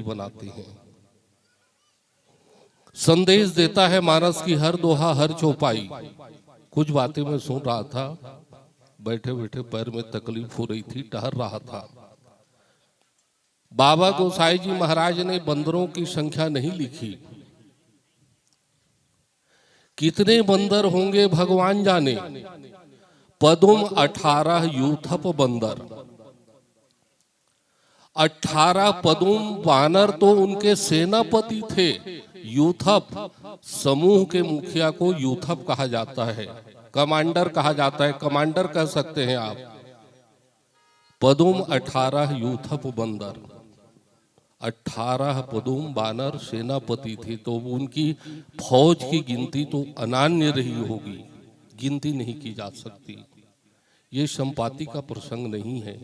Poetry बनाते हैं। संदेश देता है मानस की हर दोहा हर चौपाई। कुछ बातें मैं सुन रहा था, बैठे बैठे पैर में तकलीफ हो रही थी, टहल रहा था। बाबा गोसाई जी महाराज ने बंदरों की संख्या नहीं लिखी, कितने बंदर होंगे भगवान जाने, पदुम 18 यूथप बंदर। 18 पदुम वानर तो उनके सेनापति थे। यूथप समूह के मुखिया को यूथप कहा जाता है, कमांडर कहा जाता है, कमांडर कह सकते हैं आप। पदुम 18 यूथप बंदर, 18 पदुम वानर सेनापति थे, तो उनकी फौज की गिनती तो अनान्य रही होगी, गिनती नहीं की जा सकती। ये संपाति का प्रसंग नहीं है,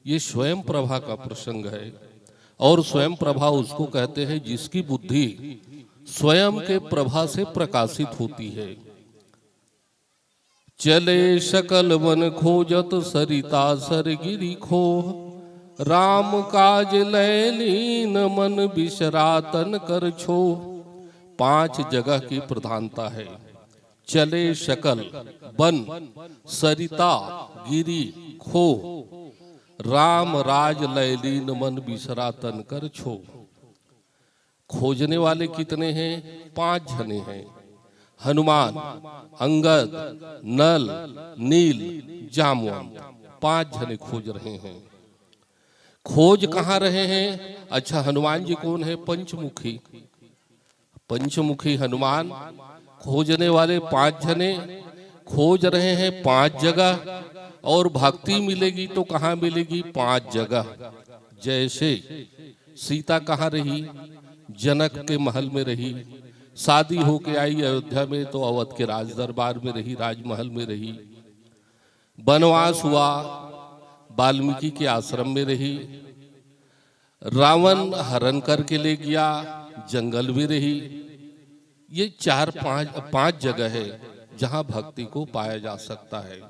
ये स्वयं प्रभा का प्रसंग है। और स्वयं प्रभा उसको कहते हैं जिसकी बुद्धि स्वयं के प्रभा से प्रकाशित होती है। चले सकल वन खोजत सरिता सरगिरी खोह, राम काज लैलीन मन बिसरातन कर छो। 5 जगह की प्रधानता है। चले सकल वन, सरिता गिरी खोह, राम राज लैलीन मन बिसरा तन कर छो। खोजने वाले कितने हैं? 5 जने हैं। हनुमान, अंगद, नल, नील, जामवंत, 5 जने खोज रहे हैं। खोज कहाँ रहे हैं? अच्छा, हनुमान जी कौन है? पंचमुखी। पंचमुखी हनुमान, खोजने वाले 5 जने, खोज रहे हैं 5 जगह। और भक्ति मिलेगी तो कहाँ मिलेगी? 5 जगह। जैसे सीता कहाँ रही? जनक के महल में रही। शादी होके आई अयोध्या में तो अवध के राज दरबार में रही, राजमहल में रही। वनवास हुआ, वाल्मीकि के आश्रम में रही। रावण हरण करके ले गया, जंगल में रही। ये 4-5 जगह है जहां भक्ति को पाया जा सकता है।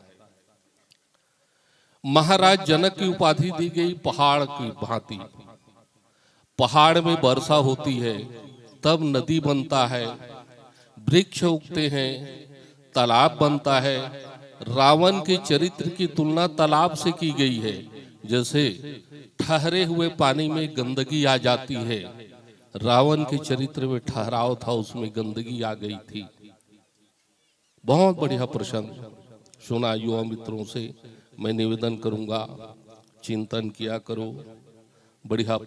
महाराज जनक की उपाधि दी गई पहाड़ की भांति। पहाड़ में वर्षा होती है, तब नदी बनता है, वृक्ष उगते हैं, तालाब बनता है। रावण के चरित्र की तुलना तालाब से की गई है। जैसे ठहरे हुए पानी में गंदगी आ जाती है, रावण के चरित्र में ठहराव था, उसमें गंदगी आ गई थी। बहुत बढ़िया प्रसंग सुना। युवा मित्रों से मैं निवेदन करूंगा, चिंतन किया करो, बढ़िया